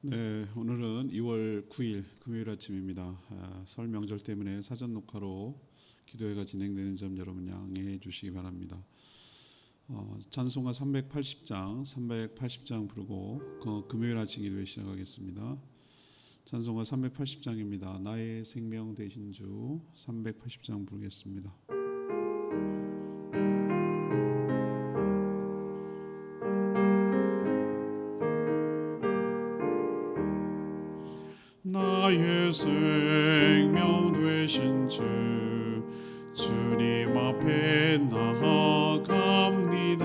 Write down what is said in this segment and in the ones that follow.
네, 오늘은 2월 9일 금요일 아침입니다. 설 명절 때문에 사전 녹화로 기도회가 진행되는 점 여러분 양해해 주시기 바랍니다. 찬송가 380장 부르고 금요일 아침 기도회 시작하겠습니다. 찬송가 380장입니다. 나의 생명 되신 주 380장 부르겠습니다. 나의 생명 되신 주 주님 앞에 나아갑니다.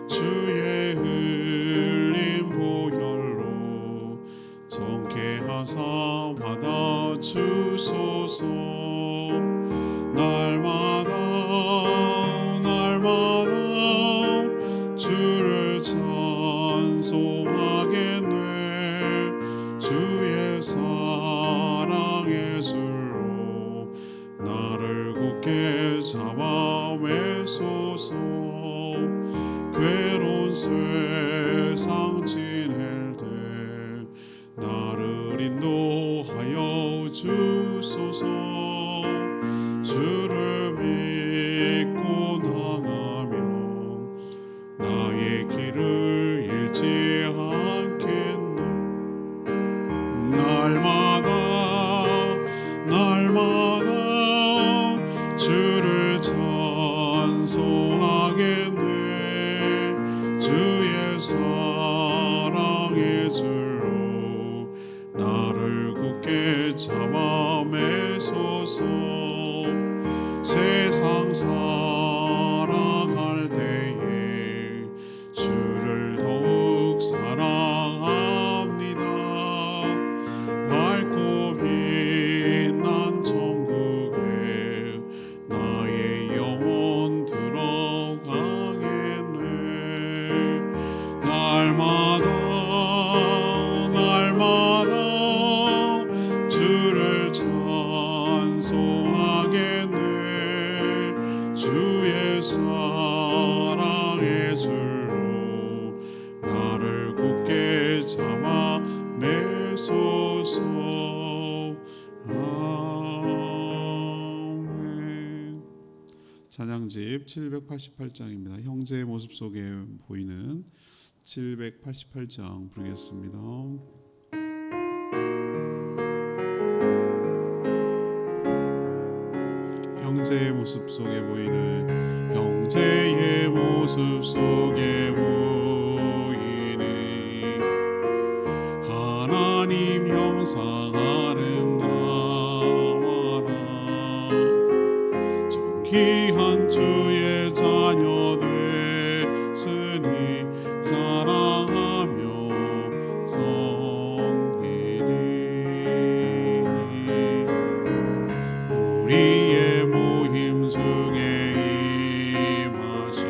주의 흘린 보혈로 정케 하사 받아주소서. 날마다 주를 찬송하겠네. 주의 사랑의 술로 나를 굳게 잡아 매소서. 괴로운 세상 지낼 때 나를 인도하여 주소서. 주를 믿고 나가면 나의 길을 잃지 않겠네. 날마다 주를 찬송하겠네. 주의 사랑의 줄로 나를 굳게 잡아 매소서. 세상 살아갈 때에 주를 더욱 사랑합니다. 밝고 빛난 천국에 나의 영혼 들어가겠네. 날마다 주를 찬송하겠네. 주의 사랑의 줄로 나를 굳게 잡아 매소서. 아멘. 찬양집 788장입니다. 형제의 모습 속에 보이는 788장 부르겠습니다. 형제의 모습 속에 보이는 형제의 모습 속에 보이는 하나님 형상 아름다워라. 존귀한 주의 자녀 됐으니 사랑하며 섬기리. 우리의 모임 중에 임하신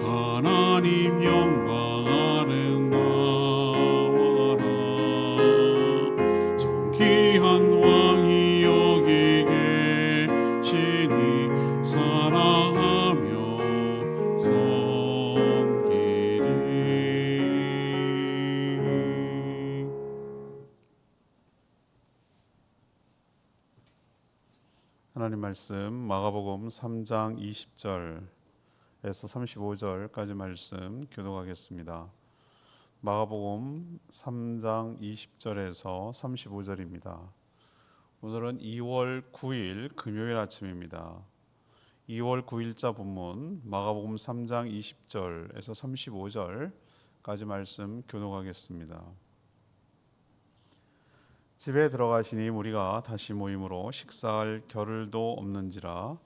하나님 영광 아름다워라. 존귀한 왕이 여기 계시니 사랑하며 섬기리. 하나님 말씀 마가복음 3장 20절에서 35절까지 말씀 교독하겠습니다. 마가복음 3장 20절에서 35절입니다. 오늘은 2월 9일 금요일 아침입니다. 2월 9일자 본문 마가복음 3장 20절에서 35절까지 말씀 교독하겠습니다. 집에 들어가시니 무리가 다시 모임으로 식사할 겨를도 없는지라.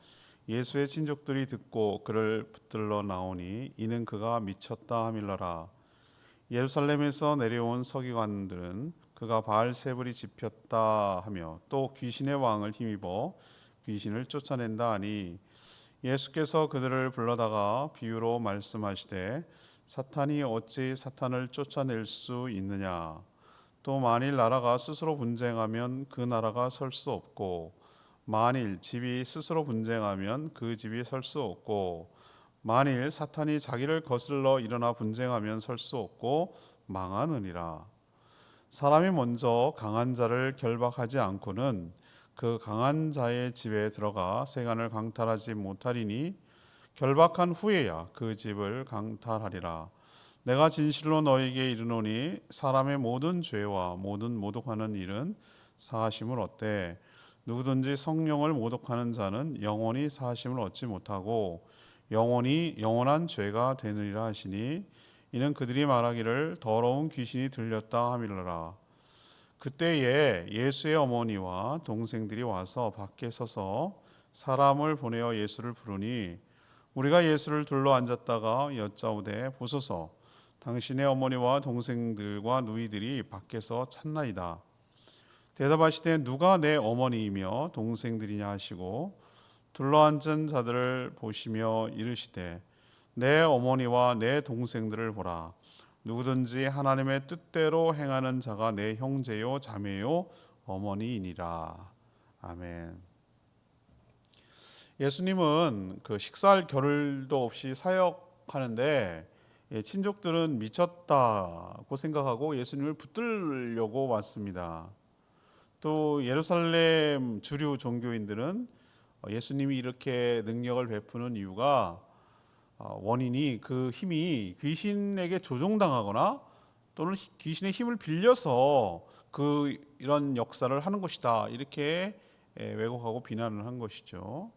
예수의 친족들이 듣고 그를 붙들러 나오니 이는 그가 미쳤다 하밀러라. 예루살렘에서 내려온 서기관들은 그가 바알세불이 집혔다 하며 또 귀신의 왕을 힘입어 귀신을 쫓아낸다 하니 예수께서 그들을 불러다가 비유로 말씀하시되 사탄이 어찌 사탄을 쫓아낼 수 있느냐. 또 만일 나라가 스스로 분쟁하면 그 나라가 설 수 없고 만일 집이 스스로 분쟁하면 그 집이 설 수 없고 만일 사탄이 자기를 거슬러 일어나 분쟁하면 설 수 없고 망하느니라. 사람이 먼저 강한 자를 결박하지 않고는 그 강한 자의 집에 들어가 세간을 강탈하지 못하리니 결박한 후에야 그 집을 강탈하리라. 내가 진실로 너에게 이르노니 사람의 모든 죄와 모든 모독하는 일은 사하심을 얻되 누구든지 성령을 모독하는 자는 영원히 사하심을 얻지 못하고 영원히 영원한 죄가 되느니라 하시니 이는 그들이 말하기를 더러운 귀신이 들렸다 하밀러라. 그때에 예수의 어머니와 동생들이 와서 밖에 서서 사람을 보내어 예수를 부르니 우리가 예수를 둘러 앉았다가 여짜오되 보소서 당신의 어머니와 동생들과 누이들이 밖에서 찾나이다. 대답하시되 누가 내 어머니이며 동생들이냐 하시고 둘러앉은 자들을 보시며 이르시되 내 어머니와 내 동생들을 보라. 누구든지 하나님의 뜻대로 행하는 자가 내 형제요 자매요 어머니이니라. 아멘. 예수님은 그 식사할 겨를도 없이 사역하는데 친족들은 미쳤다고 생각하고 예수님을 붙들려고 왔습니다. 또 예루살렘 주류 종교인들은 예수님이 이렇게 능력을 베푸는 이유가 원인이 그 힘이 귀신에게 조종당하거나 또는 귀신의 힘을 빌려서 이런 역사를 하는 것이다, 이렇게 왜곡하고 비난을 한 것이죠.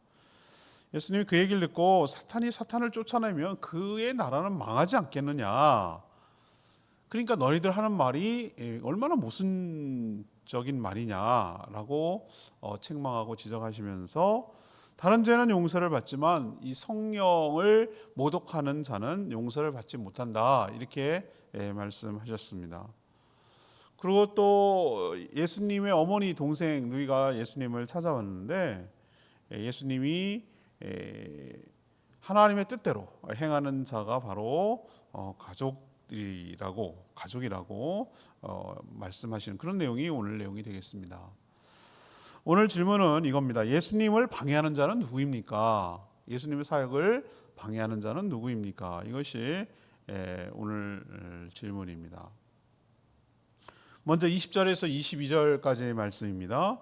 예수님이 그 얘기를 듣고 사탄이 사탄을 쫓아내면 그의 나라는 망하지 않겠느냐, 그러니까 너희들 하는 말이 얼마나 모순적인 말이냐라고 책망하고 지적하시면서 다른 죄는 용서를 받지만 이 성령을 모독하는 자는 용서를 받지 못한다, 이렇게 말씀하셨습니다. 그리고 또 예수님의 어머니 동생 누이가 예수님을 찾아왔는데 예수님이 하나님의 뜻대로 행하는 자가 바로 가족이라고 말씀하시는 그런 내용이 오늘 내용이 되겠습니다. 오늘 질문은 이겁니다. 예수님을 방해하는 자는 누구입니까? 예수님의 사역을 방해하는 자는 누구입니까? 이것이 오늘 질문입니다. 먼저 20절에서 22절까지의 말씀입니다.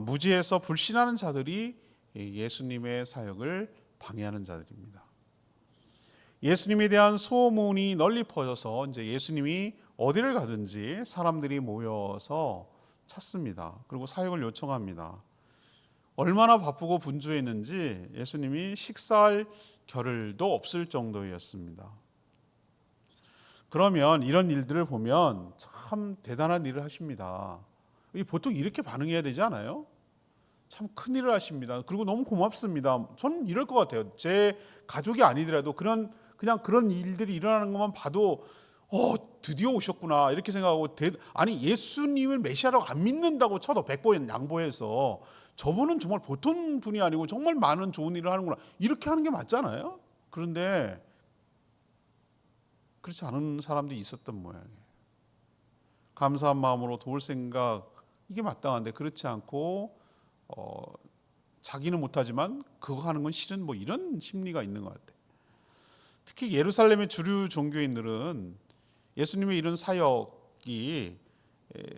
무지해서 불신하는 자들이 예수님의 사역을 방해하는 자들입니다. 예수님에 대한 소문이 널리 퍼져서 이제 예수님이 어디를 가든지 사람들이 모여서 찾습니다. 그리고 사역을 요청합니다. 얼마나 바쁘고 분주했는지 예수님이 식사할 겨를도 없을 정도였습니다. 그러면 이런 일들을 보면 참 대단한 일을 하십니다. 보통 이렇게 반응해야 되지 않아요? 참 큰 일을 하십니다. 그리고 너무 고맙습니다. 저는 이럴 것 같아요. 제 가족이 아니더라도 그냥 그런 일들이 일어나는 것만 봐도 드디어 오셨구나, 이렇게 생각하고 아니 예수님을 메시아라고 안 믿는다고 쳐도 백보에 양보해서 저분은 정말 보통 분이 아니고 정말 많은 좋은 일을 하는구나, 이렇게 하는 게 맞잖아요. 그런데 그렇지 않은 사람들이 있었던 모양이에요. 감사한 마음으로 도울 생각, 이게 마땅한데 그렇지 않고 자기는 못하지만 그거 하는 건 싫은 이런 심리가 있는 것 같아요. 특히 예루살렘의 주류 종교인들은 예수님의 이런 사역이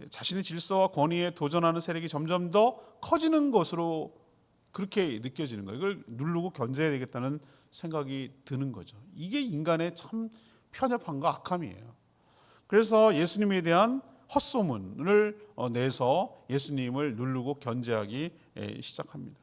자신의 질서와 권위에 도전하는 세력이 점점 더 커지는 것으로 그렇게 느껴지는 거예요. 이걸 누르고 견제해야 되겠다는 생각이 드는 거죠. 이게 인간의 참 편협함과 악함이에요. 그래서 예수님에 대한 헛소문을 내서 예수님을 누르고 견제하기 시작합니다.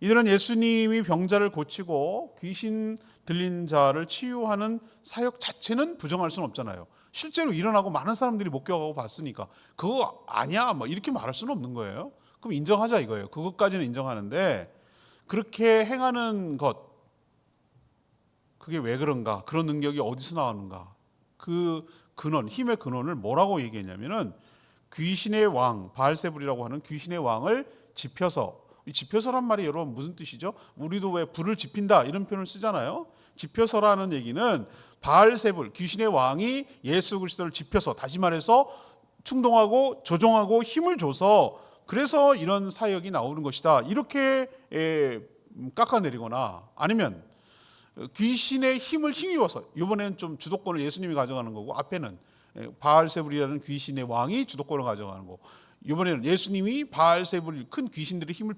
이들은 예수님이 병자를 고치고 귀신 들린 자를 치유하는 사역 자체는 부정할 수는 없잖아요. 실제로 일어나고 많은 사람들이 목격하고 봤으니까 그거 아니야 이렇게 말할 수는 없는 거예요. 그럼 인정하자 이거예요. 그것까지는 인정하는데 그렇게 행하는 것, 그게 왜 그런가, 그런 능력이 어디서 나오는가, 그 근원, 힘의 근원을 뭐라고 얘기했냐면은 귀신의 왕, 바알세불이라고 하는 귀신의 왕을 지펴서, 이 지펴서란 말이 여러분 무슨 뜻이죠? 우리도 왜 불을 지핀다 이런 표현을 쓰잖아요. 지펴서라는 얘기는 바알세불, 귀신의 왕이 예수 그리스도를 지펴서, 다시 말해서 충동하고 조종하고 힘을 줘서 그래서 이런 사역이 나오는 것이다, 이렇게 깎아내리거나, 아니면 귀신의 힘을 힘입어서, 이번에는 좀 주도권을 예수님이 가져가는 거고 앞에는 바알세불이라는 귀신의 왕이 주도권을 가져가는 거. 이번에는 예수님이 바알세불 큰 귀신들의 힘을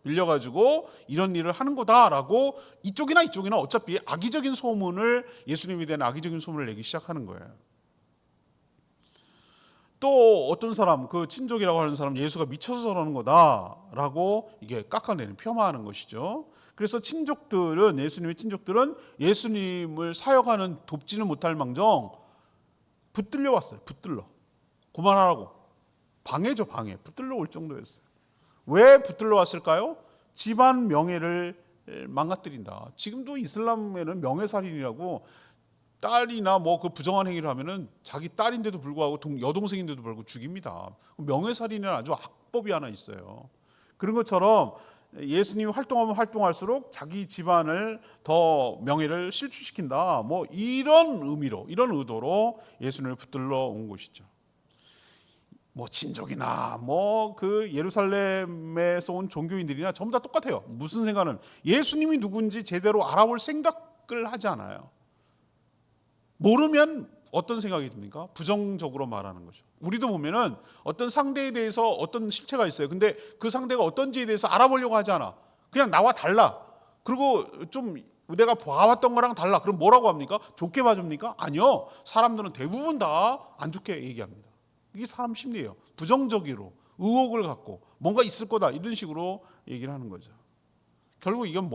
빌려가지고 이런 일을 하는 거다라고 이쪽이나 어차피 악의적인 소문을, 예수님에 대한 악의적인 소문을 내기 시작하는 거예요. 또 어떤 사람, 그 친족이라고 하는 사람, 예수가 미쳐서 저러는 거다라고 이게 깎아내는, 폄하하는 것이죠. 그래서 예수님의 친족들은 예수님을 사역하는 돕지는 못할 망정 붙들려 왔어요. 그만하라고. 방해죠, 방해. 붙들러 올 정도였어요. 왜 붙들러 왔을까요? 집안 명예를 망가뜨린다. 지금도 이슬람에는 명예살인이라고, 딸이나 뭐 그 부정한 행위를 하면은 자기 딸인데도 불구하고 여동생인데도 불구하고 죽입니다. 명예살인이라는 아주 악법이 하나 있어요. 그런 것처럼 예수님이 활동하면 활동할수록 자기 집안을 더 명예를 실추시킨다. 뭐 이런 의도로 예수님을 붙들러 온 것이죠. 뭐 친족이나 뭐 그 예루살렘에서 온 종교인들이나 전부 다 똑같아요. 무슨 생각은 예수님이 누군지 제대로 알아볼 생각을 하지 않아요. 모르면 어떤 생각이 듭니까? 부정적으로 말하는 거죠. 우리도 보면은 어떤 상대에 대해서 어떤 실체가 있어요. 근데 그 상대가 어떤지에 대해서 알아보려고 하지 않아. 그냥 나와 달라. 그리고 좀 내가 봐왔던 거랑 달라. 그럼 뭐라고 합니까? 좋게 봐줍니까? 아니요. 사람들은 대부분 다 안 좋게 얘기합니다. 이게 사람 심리예요. 부정적으로 의혹을 갖고 뭔가 있을 거다 이런 식으로 얘기를 하는 거죠. 결국 이건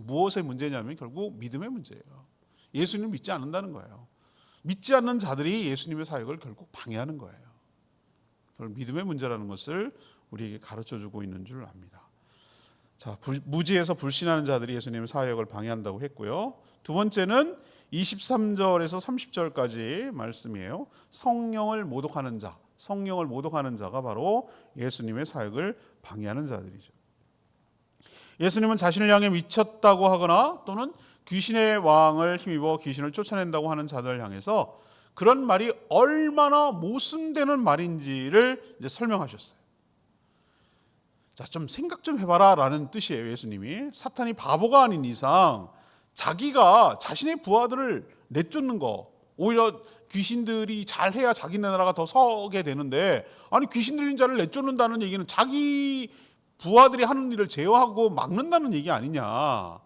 무엇의 문제냐면 결국 믿음의 문제예요. 예수님을 믿지 않는다는 거예요. 믿지 않는 자들이 예수님의 사역을 결국 방해하는 거예요. 결국 믿음의 문제라는 것을 우리에게 가르쳐주고 있는 줄 압니다. 자, 무지에서 불신하는 자들이 예수님의 사역을 방해한다고 했고요. 두 번째는 23절에서 30절까지 말씀이에요. 성령을 모독하는 자가 바로 예수님의 사역을 방해하는 자들이죠. 예수님은 자신을 향해 미쳤다고 하거나 또는 귀신의 왕을 힘입어 귀신을 쫓아낸다고 하는 자들을 향해서 그런 말이 얼마나 모순되는 말인지를 이제 설명하셨어요. 자, 좀 생각 좀 해봐라 라는 뜻이에요. 예수님이 사탄이 바보가 아닌 이상 자기가 자신의 부하들을 내쫓는 거, 오히려 귀신들이 잘해야 자기네 나라가 더 서게 되는데, 아니 귀신 들린 자를 내쫓는다는 얘기는 자기 부하들이 하는 일을 제어하고 막는다는 얘기 아니냐.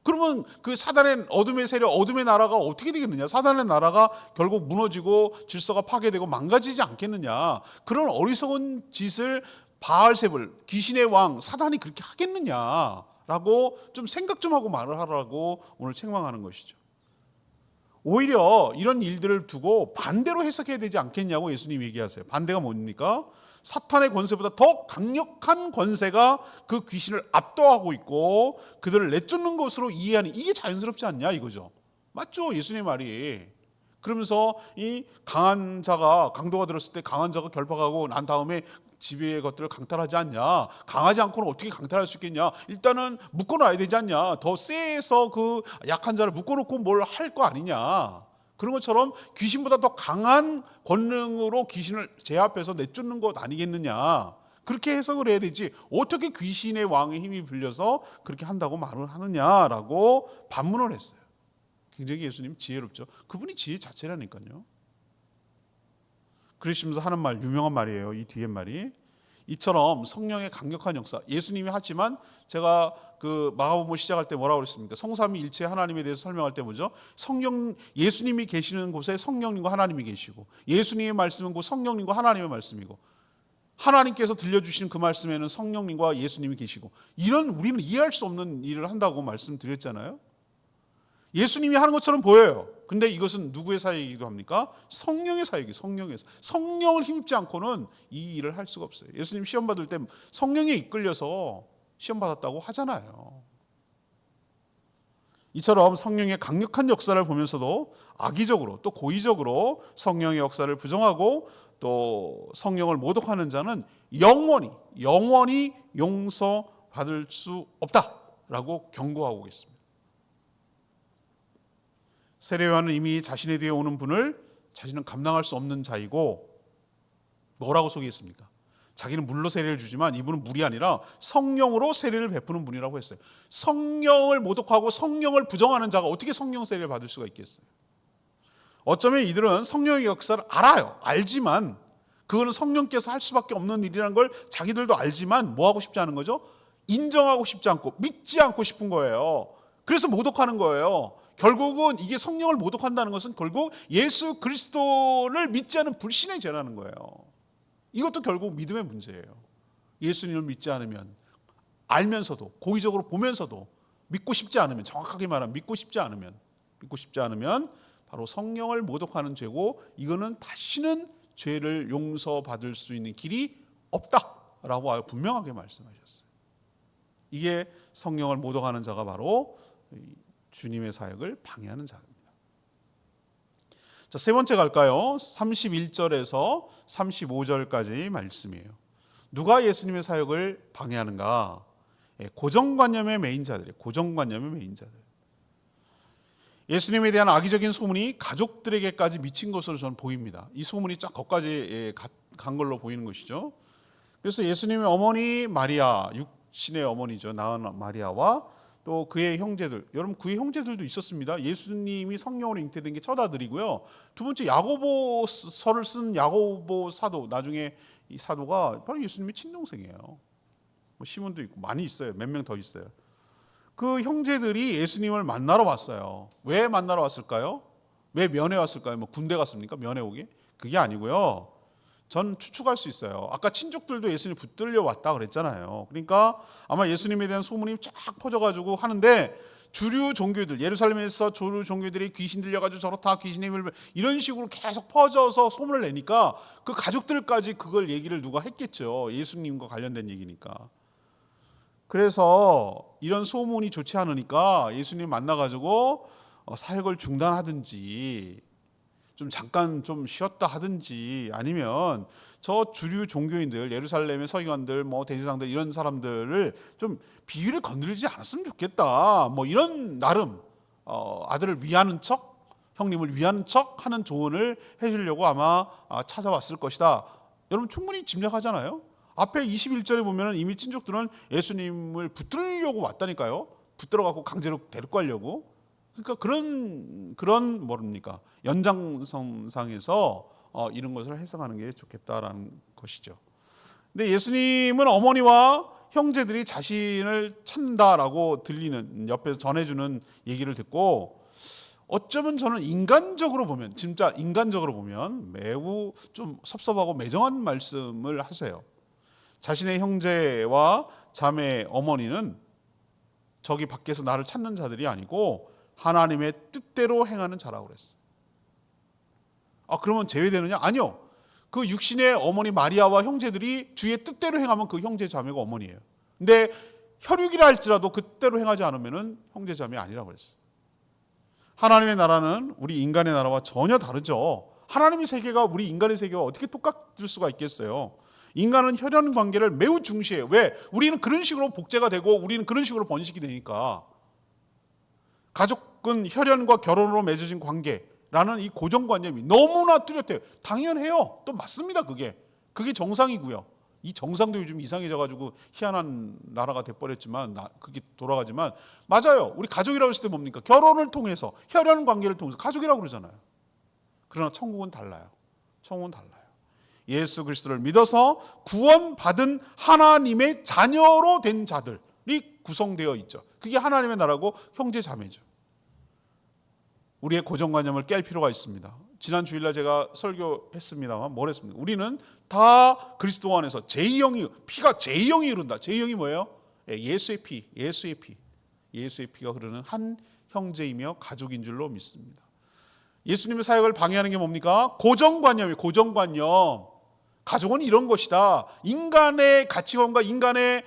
그러면 그 사단의 어둠의 세력, 어둠의 나라가 어떻게 되겠느냐. 사단의 나라가 결국 무너지고 질서가 파괴되고 망가지지 않겠느냐. 그런 어리석은 짓을 바알세불, 귀신의 왕, 사단이 그렇게 하겠느냐라고 좀 생각 좀 하고 말을 하라고 오늘 책망하는 것이죠. 오히려 이런 일들을 두고 반대로 해석해야 되지 않겠냐고 예수님이 얘기하세요. 반대가 뭡니까? 사탄의 권세보다 더 강력한 권세가 그 귀신을 압도하고 있고 그들을 내쫓는 것으로 이해하는, 이게 자연스럽지 않냐 이거죠. 맞죠? 예수님의 말이. 그러면서 이 강한 자가, 강도가 들었을 때 강한 자가 결박하고 난 다음에 지배의 것들을 강탈하지 않냐. 강하지 않고는 어떻게 강탈할 수 있겠냐. 일단은 묶어놔야 되지 않냐. 더 세서 그 약한 자를 묶어놓고 뭘 할 거 아니냐. 그런 것처럼 귀신보다 더 강한 권능으로 귀신을 제압해서 내쫓는 것 아니겠느냐. 그렇게 해석을 해야 되지. 어떻게 귀신의 왕의 힘이 빌려서 그렇게 한다고 말을 하느냐라고 반문을 했어요. 굉장히 예수님 지혜롭죠. 그분이 지혜 자체라니까요. 그러시면서 하는 말, 유명한 말이에요. 이 뒤에 말이. 이처럼 성령의 강력한 역사, 예수님이 하지만 제가 그 마가복음 시작할 때 뭐라고 그랬습니까? 성삼위일체 하나님에 대해서 설명할 때 뭐죠? 예수님이 계시는 곳에 성령님과 하나님이 계시고, 예수님의 말씀은 곧 성령님과 하나님의 말씀이고, 하나님께서 들려주신 그 말씀에는 성령님과 예수님이 계시고, 이런 우리는 이해할 수 없는 일을 한다고 말씀드렸잖아요. 예수님이 하는 것처럼 보여요. 근데 이것은 누구의 사역이기도 합니까? 성령의 사역이에요. 성령을 힘입지 않고는 이 일을 할 수가 없어요. 예수님 시험 받을 때 성령에 이끌려서 시험 받았다고 하잖아요. 이처럼 성령의 강력한 역사를 보면서도 악의적으로 또 고의적으로 성령의 역사를 부정하고 또 성령을 모독하는 자는 영원히 용서받을 수 없다라고 경고하고 있습니다. 세례요한은 이미 자신에 뒤에 오는 분을 자신은 감당할 수 없는 자이고 뭐라고 소개했습니까? 자기는 물로 세례를 주지만 이분은 물이 아니라 성령으로 세례를 베푸는 분이라고 했어요. 성령을 모독하고 성령을 부정하는 자가 어떻게 성령 세례를 받을 수가 있겠어요? 어쩌면 이들은 성령의 역사를 알아요. 알지만 그거는 성령께서 할 수밖에 없는 일이라는 걸 자기들도 알지만 뭐 하고 싶지 않은 거죠? 인정하고 싶지 않고 믿지 않고 싶은 거예요. 그래서 모독하는 거예요. 결국은 이게 성령을 모독한다는 것은 결국 예수 그리스도를 믿지 않은 불신의 죄라는 거예요. 이것도 결국 믿음의 문제예요. 예수님을 믿지 않으면, 알면서도 고의적으로 보면서도 믿고 싶지 않으면, 정확하게 말하면 믿고 싶지 않으면 바로 성령을 모독하는 죄고, 이거는 다시는 죄를 용서받을 수 있는 길이 없다라고 아주 분명하게 말씀하셨어요. 이게 성령을 모독하는 자가 바로 주님의 사역을 방해하는 자입니다. 자, 세 번째 갈까요? 31절에서 35절까지 말씀이에요. 누가 예수님의 사역을 방해하는가? 고정관념의 매인자들이에요. 고정관념의 매인자들. 예수님에 대한 악의적인 소문이 가족들에게까지 미친 것으로 저는 보입니다. 이 소문이 쫙 거기까지 간 걸로 보이는 것이죠. 그래서 예수님의 어머니 마리아, 육신의 어머니죠, 낳은 마리아와 또 그의 형제들, 여러분 그의 형제들도 있었습니다. 예수님이 성령으로 잉태된 게 첫 아들이고요. 두 번째 야고보서를 쓴 야고보 사도, 나중에 이 사도가 바로 예수님의 친동생이에요. 뭐 시몬도 있고 많이 있어요. 몇 명 더 있어요. 그 형제들이 예수님을 만나러 왔어요. 왜 만나러 왔을까요? 왜 면회 왔을까요? 뭐 군대 갔습니까? 면회 오게? 그게 아니고요. 전 추측할 수 있어요. 아까 친족들도 예수님 붙들려 왔다 그랬잖아요. 그러니까 아마 예수님에 대한 소문이 쫙 퍼져가지고 하는데, 주류 종교들, 예루살렘에서 주류 종교들이 귀신 들려가지고 저렇다, 귀신의 힘을, 이런 식으로 계속 퍼져서 소문을 내니까 그 가족들까지 그걸 얘기를 누가 했겠죠. 예수님과 관련된 얘기니까. 그래서 이런 소문이 좋지 않으니까 예수님 만나가지고 사역을 중단하든지 좀 잠깐 좀 쉬었다 하든지, 아니면 저 주류 종교인들, 예루살렘의 서기관들, 뭐 대제사장들, 이런 사람들을 좀 비위를 건드리지 않았으면 좋겠다, 뭐 이런 나름 아들을 위하는 척, 형님을 위하는 척 하는 조언을 해주려고 아마 찾아왔을 것이다. 여러분 충분히 짐작하잖아요. 앞에 21절에 보면 이미 친족들은 예수님을 붙들려고 왔다니까요. 붙들어갖고 강제로 데리고 가려고. 그러니까 그런 뭡니까, 연장선상에서 이런 것을 해석하는 게 좋겠다라는 것이죠. 근데 예수님은 어머니와 형제들이 자신을 찾는다라고 들리는, 옆에서 전해주는 얘기를 듣고, 어쩌면 저는 인간적으로 보면, 진짜 인간적으로 보면 매우 좀 섭섭하고 매정한 말씀을 하세요. 자신의 형제와 자매 어머니는 저기 밖에서 나를 찾는 자들이 아니고 하나님의 뜻대로 행하는 자라고 그랬어요. 그러면 제외되느냐? 아니요. 그 육신의 어머니 마리아와 형제들이 주의 뜻대로 행하면 그 형제 자매가 어머니예요. 근데 혈육이라 할지라도 그 뜻대로 행하지 않으면 형제 자매 아니라고 그랬어요. 하나님의 나라는 우리 인간의 나라와 전혀 다르죠. 하나님의 세계가 우리 인간의 세계와 어떻게 똑같을 수가 있겠어요. 인간은 혈연 관계를 매우 중시해요. 왜? 우리는 그런 식으로 복제가 되고 우리는 그런 식으로 번식이 되니까. 가족은 혈연과 결혼으로 맺어진 관계라는 이 고정관념이 너무나 뚜렷해요. 당연해요. 또 맞습니다. 그게 정상이고요. 이 정상도 요즘 이상해져가지고 희한한 나라가 돼버렸지만, 그게 돌아가지만, 맞아요. 우리 가족이라고 했을 때 뭡니까? 결혼을 통해서, 혈연 관계를 통해서 가족이라고 그러잖아요. 그러나 천국은 달라요. 천국은 달라요. 예수 그리스도를 믿어서 구원받은 하나님의 자녀로 된 자들이 구성되어 있죠. 그게 하나님의 나라고 형제 자매죠. 우리의 고정관념을 깰 필요가 있습니다. 지난 주일날 제가 설교했습니다만 뭘 했습니까? 우리는 다 그리스도 안에서 제2형이, 피가 제2형이 흐른다. 제2형이 뭐예요? 예수의 피가 흐르는 한 형제이며 가족인 줄로 믿습니다. 예수님의 사역을 방해하는 게 뭡니까? 고정관념이에요. 고정관념. 가족은 이런 것이다. 인간의 가치관과 인간의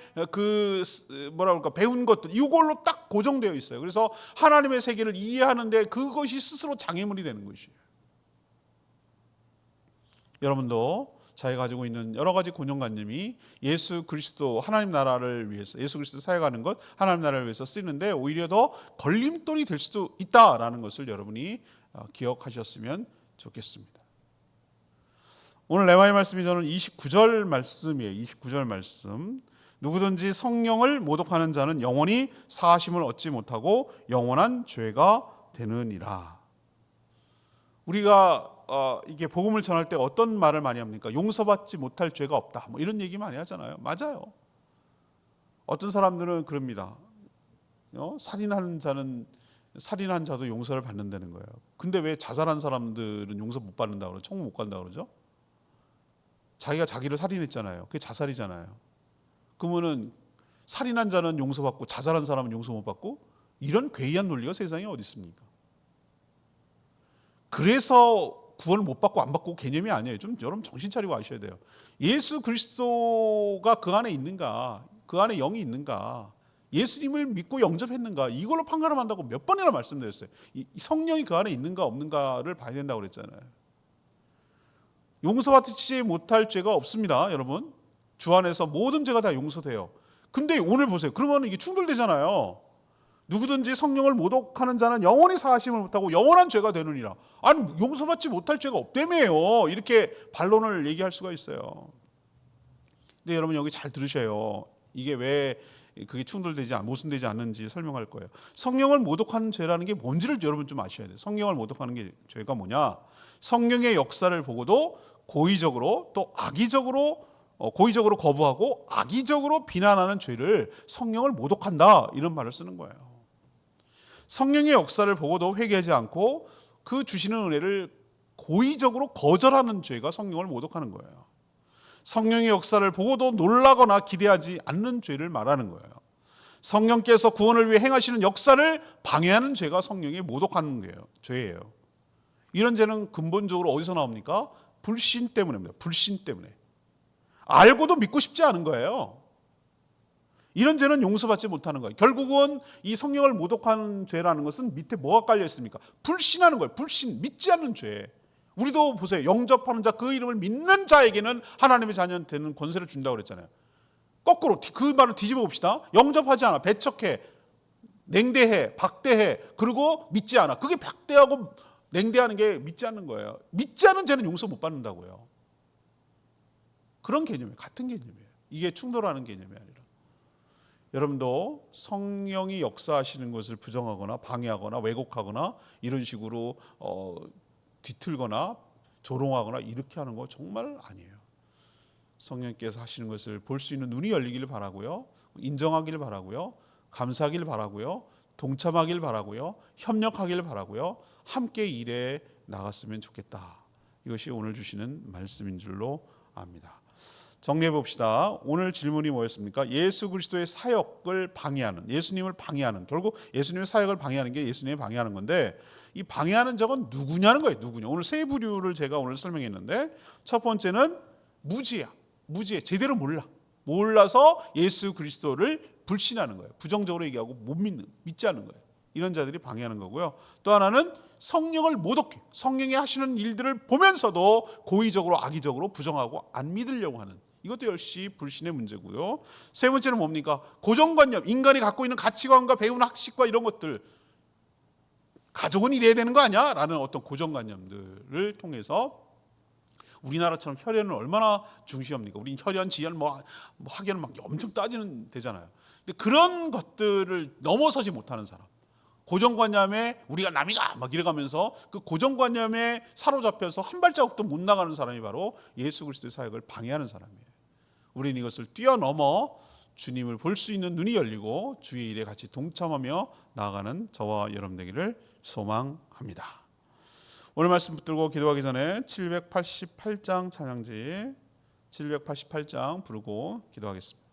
배운 것들, 이걸로 딱 고정되어 있어요. 그래서 하나님의 세계를 이해하는데 그것이 스스로 장애물이 되는 것이에요. 여러분도 자기가 가지고 있는 여러 가지 고정관념이 예수 그리스도, 하나님 나라를 위해서, 예수 그리스도 사역하는 것, 하나님 나라를 위해서 쓰는데 오히려 더 걸림돌이 될 수도 있다라는 것을 여러분이 기억하셨으면 좋겠습니다. 오늘 레마의 말씀이 저는 29절 말씀이에요. 29절 말씀. 누구든지 성령을 모독하는 자는 영원히 사하심을 얻지 못하고 영원한 죄가 되느니라. 우리가 이게 복음을 전할 때 어떤 말을 많이 합니까? 용서받지 못할 죄가 없다. 뭐 이런 얘기 많이 하잖아요. 맞아요. 어떤 사람들은 그럽니다. 살인한 자도 용서를 받는다는 거예요. 근데 왜 자살한 사람들은 용서 못 받는다 그러죠? 천국 못 간다 그러죠? 자기가 자기를 살인했잖아요. 그게 자살이잖아요. 그러면은 살인한 자는 용서받고 자살한 사람은 용서 못 받고, 이런 괴이한 논리가 세상에 어디 있습니까? 그래서 구원을 못 받고 안 받고 개념이 아니에요. 좀 여러분 정신 차리고 아셔야 돼요. 예수 그리스도가 그 안에 있는가, 그 안에 영이 있는가, 예수님을 믿고 영접했는가, 이걸로 판가름 한다고 몇 번이나 말씀드렸어요. 이 성령이 그 안에 있는가 없는가를 봐야 된다고 그랬잖아요. 용서받지 못할 죄가 없습니다. 여러분, 주 안에서 모든 죄가 다 용서돼요. 근데 오늘 보세요. 그러면 이게 충돌되잖아요. 누구든지 성령을 모독하는 자는 영원히 사하심을 못하고 영원한 죄가 되느니라. 아니, 용서받지 못할 죄가 없다며요. 이렇게 반론을 얘기할 수가 있어요. 근데 여러분 여기 잘 들으셔요. 이게 왜 그게 충돌되지 모순되지 않는지 설명할 거예요. 성령을 모독하는 죄라는 게 뭔지를 여러분 좀 아셔야 돼요. 성령을 모독하는 게 죄가 뭐냐? 성령의 역사를 보고도 고의적으로 또 악의적으로 고의적으로 거부하고 악의적으로 비난하는 죄를 성령을 모독한다, 이런 말을 쓰는 거예요. 성령의 역사를 보고도 회개하지 않고 그 주시는 은혜를 고의적으로 거절하는 죄가 성령을 모독하는 거예요. 성령의 역사를 보고도 놀라거나 기대하지 않는 죄를 말하는 거예요. 성령께서 구원을 위해 행하시는 역사를 방해하는 죄가 성령이 모독하는 거예요. 죄예요. 이런 죄는 근본적으로 어디서 나옵니까? 불신 때문입니다. 불신 때문에. 알고도 믿고 싶지 않은 거예요. 이런 죄는 용서받지 못하는 거예요. 결국은 이 성령을 모독하는 죄라는 것은 밑에 뭐가 깔려 있습니까? 불신하는 거예요. 불신, 믿지 않는 죄. 우리도 보세요. 영접하는 자, 그 이름을 믿는 자에게는 하나님의 자녀한테는 권세를 준다고 그랬잖아요. 거꾸로 그 말을 뒤집어 봅시다. 영접하지 않아, 배척해, 냉대해, 박대해, 그리고 믿지 않아. 그게 박대하고 냉대하는 게 믿지 않는 거예요. 믿지 않는 죄는 용서 못 받는다고요. 그런 개념이에요. 같은 개념이에요. 이게 충돌하는 개념이 아니라. 여러분도 성령이 역사하시는 것을 부정하거나 방해하거나 왜곡하거나 이런 식으로 뒤틀거나 조롱하거나 이렇게 하는 거 정말 아니에요. 성령께서 하시는 것을 볼 수 있는 눈이 열리기를 바라고요. 인정하기를 바라고요. 감사하기를 바라고요. 동참하기를 바라고요. 협력하기를 바라고요. 함께 일해 나갔으면 좋겠다. 이것이 오늘 주시는 말씀인 줄로 압니다. 정리해 봅시다. 오늘 질문이 뭐였습니까? 예수 그리스도의 사역을 방해하는, 예수님을 방해하는, 결국 예수님의 사역을 방해하는 게 예수님을 방해하는 건데, 이 방해하는 자가 누구냐는 거예요. 누구냐? 오늘 세 부류를 제가 오늘 설명했는데, 첫 번째는 무지야. 무지해. 제대로 몰라서 예수 그리스도를 불신하는 거예요. 부정적으로 얘기하고 믿지 않는 거예요. 이런 자들이 방해하는 거고요. 또 하나는 성령을 모독해. 성령이 하시는 일들을 보면서도 고의적으로 악의적으로 부정하고 안 믿으려고 하는, 이것도 역시 불신의 문제고요. 세 번째는 뭡니까? 고정관념, 인간이 갖고 있는 가치관과 배운 학식과 이런 것들, 가족은 이래야 되는 거 아니야? 라는 어떤 고정관념들을 통해서, 우리나라처럼 혈연을 얼마나 중시합니까? 우리 혈연, 지연, 학연 막 엄청 따지는 되잖아요. 근데 그런 것들을 넘어서지 못하는 사람, 고정관념에 우리가 남이가 막 이래가면서 그 고정관념에 사로잡혀서 한 발자국도 못 나가는 사람이 바로 예수 그리스도의 사역을 방해하는 사람이에요. 우리는 이것을 뛰어넘어 주님을 볼 수 있는 눈이 열리고 주의 일에 같이 동참하며 나아가는 저와 여러분 되기를 소망합니다. 오늘 말씀 붙들고 기도하기 전에 788장 찬양지 788장 부르고 기도하겠습니다.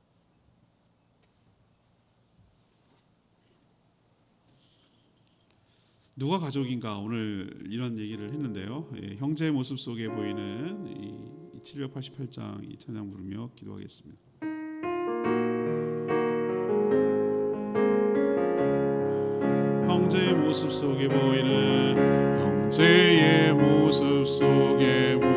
누가 가족인가, 오늘 이런 얘기를 했는데요. 형제의 모습 속에 보이는 이 788장 이 찬양 부르며 기도하겠습니다. 형제의 모습 속에 보이는, 형제의 모습 속에 보이는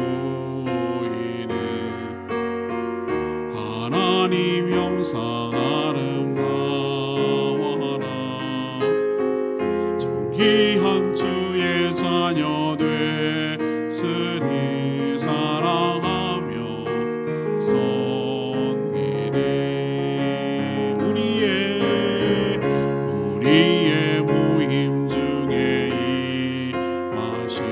하나님 형상 아름다워라. 존귀한 주의 자녀 됐으니 사랑하며 섬기리. 우리의 모임 중에 임하신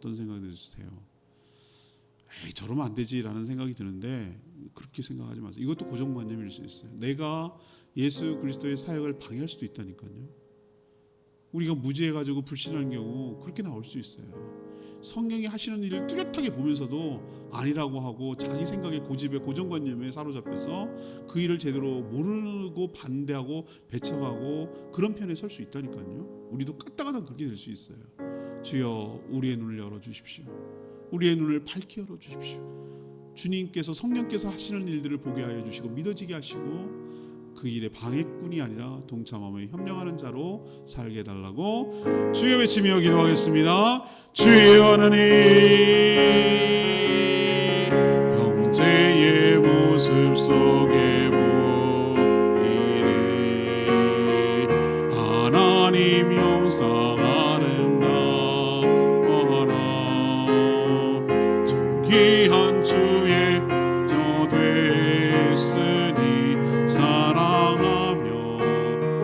어떤 생각이 드세요? 에이, 저러면 안 되지라는 생각이 드는데 그렇게 생각하지 마세요. 이것도 고정관념일 수 있어요. 내가 예수 그리스도의 사역을 방해할 수도 있다니까요. 우리가 무지해가지고 불신하는 경우 그렇게 나올 수 있어요. 성령이 하시는 일을 뚜렷하게 보면서도 아니라고 하고 자기 생각의 고집에 고정관념에 사로잡혀서 그 일을 제대로 모르고 반대하고 배척하고 그런 편에 설 수 있다니까요. 우리도 까딱하다 그렇게 될 수 있어요. 주여 우리의 눈을 열어주십시오. 우리의 눈을 밝히 열어주십시오. 주님께서 성령께서 하시는 일들을 보게 하여 주시고 믿어지게 하시고 그 일에 방해꾼이 아니라 동참하며 협력하는 자로 살게 해달라고 주여 외치며 기도하겠습니다. 주여 하나님, 형제의 모습 속에 보이니 하나님 영상 아름다워라. 존귀한 주의 저 됐으니 사랑하며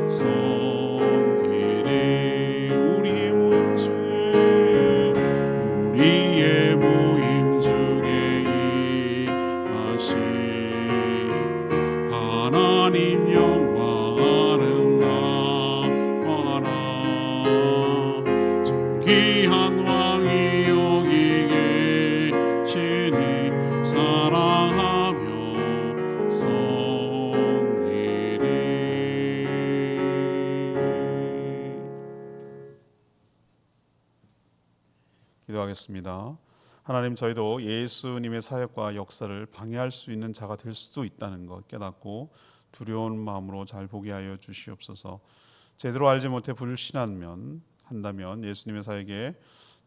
섬기리. 우리의 모임 중에 임하신 하나님 영광 아름다워라. 존귀한 왕이 여기 계시니 사랑하며 섬기리. 기도하겠습니다. 하나님, 저희도 예수님의 사역과 역사를 방해할 수 있는 자가 될 수도 있다는 것 깨닫고 두려운 마음으로 잘 보게 하여 주시옵소서. 제대로 알지 못해 불신하면 한다면 예수님의 사역에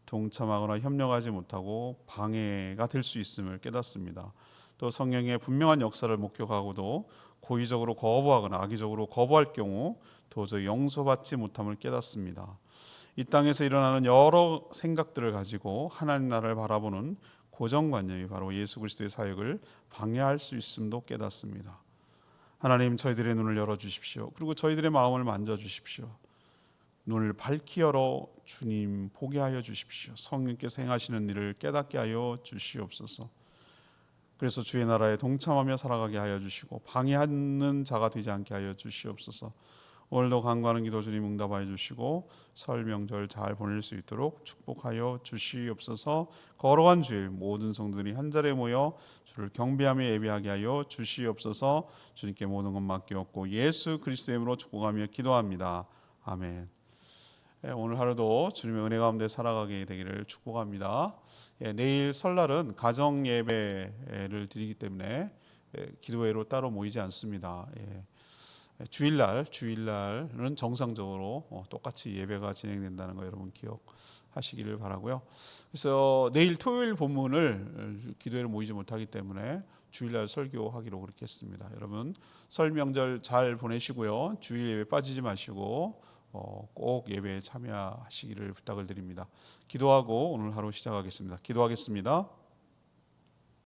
동참하거나 협력하지 못하고 방해가 될 수 있음을 깨닫습니다. 또 성령의 분명한 역사를 목격하고도 고의적으로 거부하거나 악의적으로 거부할 경우 도저히 용서받지 못함을 깨닫습니다. 이 땅에서 일어나는 여러 생각들을 가지고 하나님 나라를 바라보는 고정관념이 바로 예수 그리스도의 사역을 방해할 수 있음도 깨닫습니다. 하나님, 저희들의 눈을 열어주십시오. 그리고 저희들의 마음을 만져주십시오. 눈을 밝히 열어 주님 보게 하여 주십시오. 성령께서 행하시는 일을 깨닫게 하여 주시옵소서. 그래서 주의 나라에 동참하며 살아가게 하여 주시고 방해하는 자가 되지 않게 하여 주시옵소서. 오늘도 간구하는 기도 주님 응답하여 주시고 설 명절 잘 보낼 수 있도록 축복하여 주시옵소서. 거룩한 주일 모든 성도들이 한자리에 모여 주를 경배하며 예배하게 하여 주시옵소서. 주님께 모든 것 맡기옵고 예수 그리스도의 이름으로 축복하며 기도합니다. 아멘. 오늘 하루도 주님의 은혜 가운데 살아가게 되기를 축복합니다. 내일 설날은 가정 예배를 드리기 때문에 기도회로 따로 모이지 않습니다. 주일날은 정상적으로 똑같이 예배가 진행된다는 거 여러분 기억하시기를 바라고요. 그래서 내일 토요일 본문을 기도회로 모이지 못하기 때문에 주일날 설교하기로 그렇게 했습니다. 여러분 설 명절 잘 보내시고요. 주일 예배 빠지지 마시고 꼭 예배에 참여하시기를 부탁을 드립니다. 기도하고 오늘 하루 시작하겠습니다. 기도하겠습니다.